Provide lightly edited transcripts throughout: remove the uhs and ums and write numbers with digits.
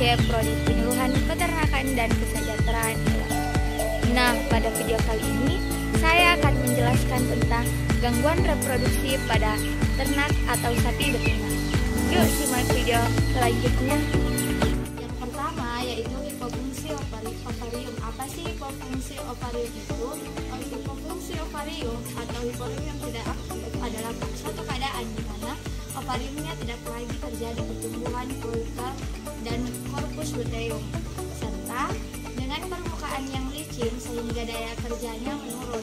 C. Prodi Penyuluhan Peternakan dan Kesejahteraan Hewan. Nah, pada video kali ini saya akan menjelaskan tentang gangguan reproduksi pada ternak atau sapi betina. Yuk simak video selanjutnya. Yang pertama yaitu hipofungsi ovarium. Apa sih hipofungsi ovarium itu? Hipofungsi ovarium atau hipofungsi yang tidak aktif adalah suatu keadaan di mana ovariumnya tidak lagi terjadi pertumbuhan folikel dan korpus luteum, serta dengan permukaan yang licin sehingga daya kerjanya menurun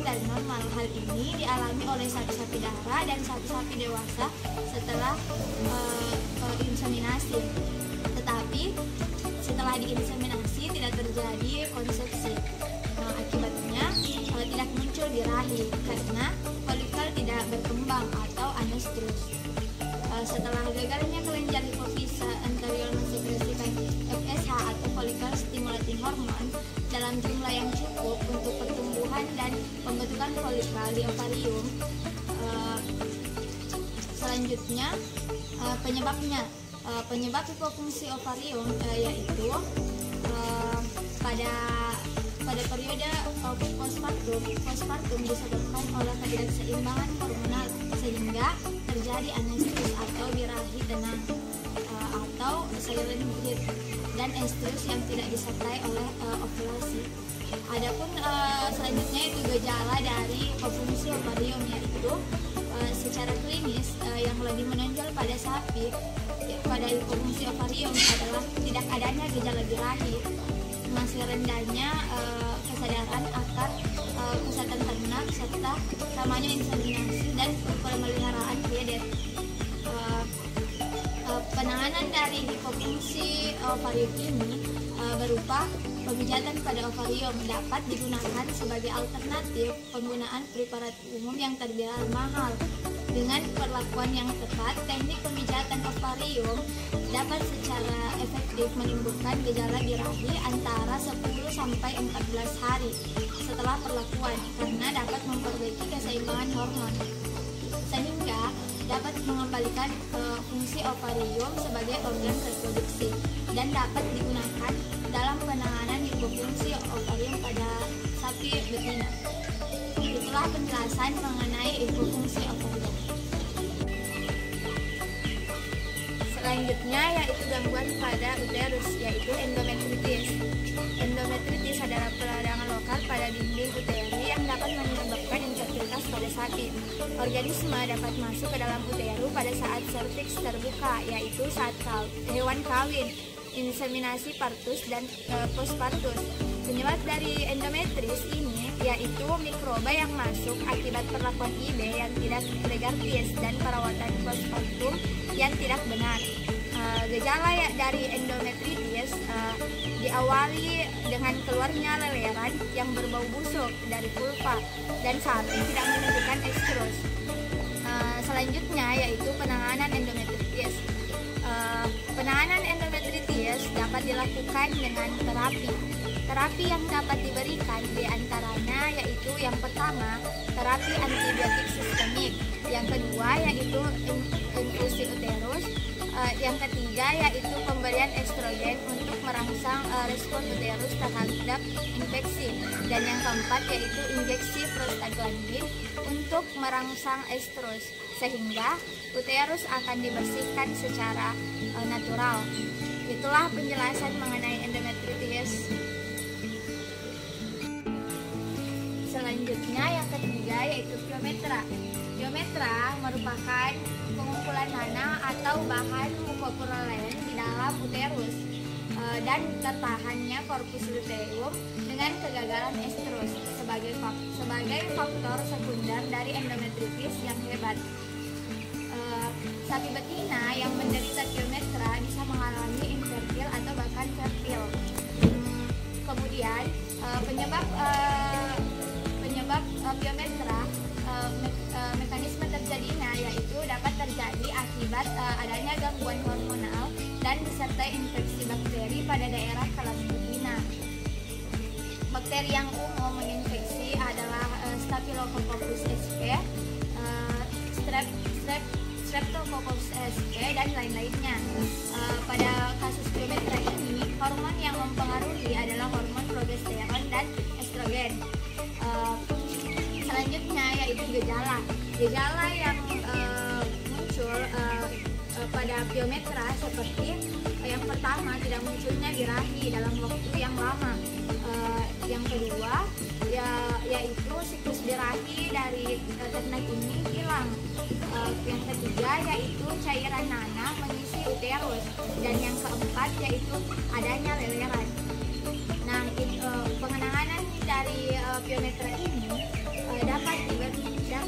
dari normal. Hal ini dialami oleh sapi-sapi darah dan sapi-sapi dewasa setelah inseminasi. Tetapi setelah diinseminasi tidak terjadi konsepsi. Akibatnya tidak muncul birahi karena folikel tidak berkembang atau anestrus. Setelah gagalnya kelenjar hipofisa anterior mensekresikan FSH atau follicle stimulating hormone dalam jumlah yang cukup untuk pertumbuhan dan pembentukan folikel di ovarium. Selanjutnya penyebab hipofungsi ovarium yaitu pada periode postpartum disebabkan oleh ketidakseimbangan hormonal sehingga terjadi anestrus atau birahi tenang atau silent bleed dan estrus yang tidak disertai oleh ovulasi. Adapun selanjutnya itu gejala dari hipofungsi ovarium, yaitu secara klinis yang lebih menonjol pada sapi pada hipofungsi ovarium adalah tidak adanya gejala birahi, masih rendahnya kesadaran akan kesehatan ternak serta lamanya inseminasi dan pemeliharaan piedet. Penanganan dari hipofungsi ovarium ini berupa pemijatan pada ovarium dapat digunakan sebagai alternatif penggunaan preparat umum yang terbilang mahal. Dengan perlakuan yang tepat, teknik pemijatan ovarium dapat secara efektif menimbulkan gejala birahi antara 10 sampai 14 hari setelah perlakuan karena dapat memperbaiki keseimbangan hormon sehingga dapat mengembalikan fungsi ovarium sebagai organ reproduksi dan dapat digunakan dalam penanganan hipofungsi ovarium pada sapi betina. Itulah penjelasan mengenai hipofungsi ovarium. Selanjutnya yaitu gangguan pada uterus, yaitu endometritis. Endometritis adalah peradangan lokal pada dinding uteri yang dapat menyebabkan infertilitas pada sapi. Organisme dapat masuk ke dalam uterus pada saat serviks terbuka, yaitu saat hewan kawin, inseminasi partus dan postpartus. Penyebab dari endometris ini yaitu mikroba yang masuk akibat perlakuan IB yang tidak pregartis dan perawatan postpartum yang tidak benar. Gejala dari endometritis diawali dengan keluarnya leleran yang berbau busuk dari vulva dan sapi tidak menunjukkan estrus. Selanjutnya yaitu penanganan endometritis. Penanganan endometritis dapat dilakukan dengan terapi. Terapi yang dapat diberikan diantaranya yaitu yang pertama terapi antibiotik sistemik, yang kedua yaitu infusi uterus, yang ketiga yaitu pemberian estrogen untuk merangsang respon uterus terhadap infeksi, dan yang keempat yaitu injeksi prostaglandin untuk merangsang estrus sehingga uterus akan dibersihkan secara natural. Itulah penjelasan mengenai endometritis. Selanjutnya yang ketiga yaitu pyometra. Pyometra merupakan pengumpulan nanah atau bahan mukopurulen di dalam uterus dan tertahannya korpus luteum dengan kegagalan estrus sebagai faktor sekunder dari endometritis yang hebat. Sapi betina yang menderita pyometra bisa mengalami infertil atau bahkan fertil. Kemudian penyebab pyometra, mekanisme terjadinya yaitu dapat terjadi akibat adanya gangguan hormonal dan disertai infeksi bakteri pada daerah kelas betina. Bakteri yang umum menginfeksi adalah Staphylococcus sp, Streptococcus sp dan lain-lainnya. Pada kasus piometra ini, hormon yang mempengaruhi adalah hormon progesteron dan estrogen. Selanjutnya yaitu gejala yang muncul pada piometra seperti yang pertama, tidak munculnya birahi dalam waktu yang lama. Yang kedua yaitu siklus birahi dari ternak ini hilang. Yang ketiga yaitu cairan nanah mengisi uterus, dan yang keempat yaitu adanya leleran. Nah, pengenangan dari piometra ini dapat diberikan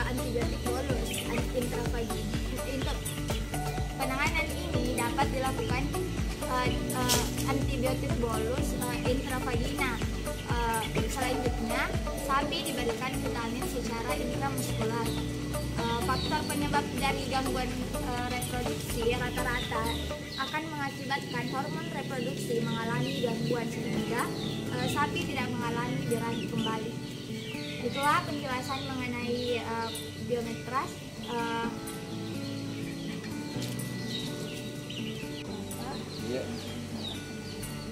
antibiotik bolus intravagina. Untuk penanganan ini dapat dilakukan antibiotik bolus intravagina. Selanjutnya, sapi diberikan vitamin secara intramuskular. Faktor penyebab dari gangguan reproduksi rata-rata akan mengakibatkan hormon reproduksi mengalami gangguan sehingga sapi tidak mengalami birahi kembali. Itulah penjelasan mengenai biometras.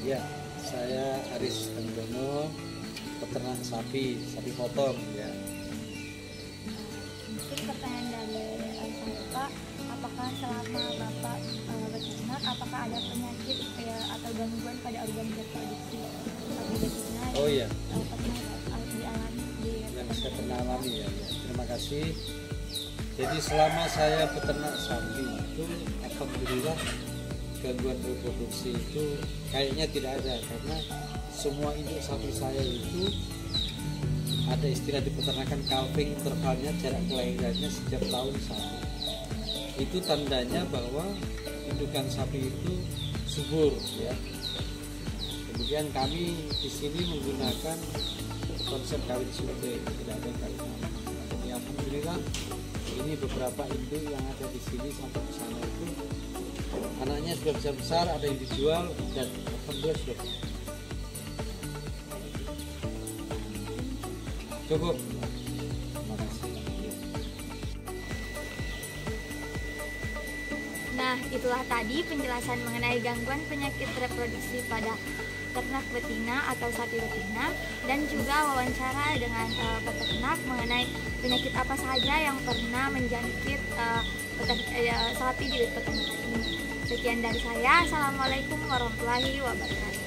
Ya, saya Aris Anggono, peternak sapi potong ya. Mungkin pertanyaan dari saya, Pak, apakah selama Bapak beternak, apakah ada penyakit atau gangguan pada organ reproduksi sapi betina? Oh iya. Pernah dialami Yang saya pernah alami ya. Terima kasih. Jadi selama saya peternak sapi itu, alhamdulillah gangguan reproduksi itu kayaknya tidak ada, karena semua induk sapi saya itu ada istilah di peternakan calving intervalnya, jarak kelahirannya setiap tahun satu. Itu tandanya bahwa indukan sapi itu subur ya. Kemudian kami di sini menggunakan konsep kawin suntik, tidak ada kawin anak. Jadi alhamdulillah ini beberapa induk yang ada di sini sampai ke sana itu anaknya sudah besar, ada yang dijual, dan alhamdulillah sudah cukup. Terima kasih. Nah, itulah tadi penjelasan mengenai gangguan penyakit reproduksi pada ternak betina atau sapi betina, dan juga wawancara dengan peternak mengenai penyakit apa saja yang pernah menjangkit sapi di peternak ini. Sekian dari saya. Assalamualaikum warahmatullahi wabarakatuh.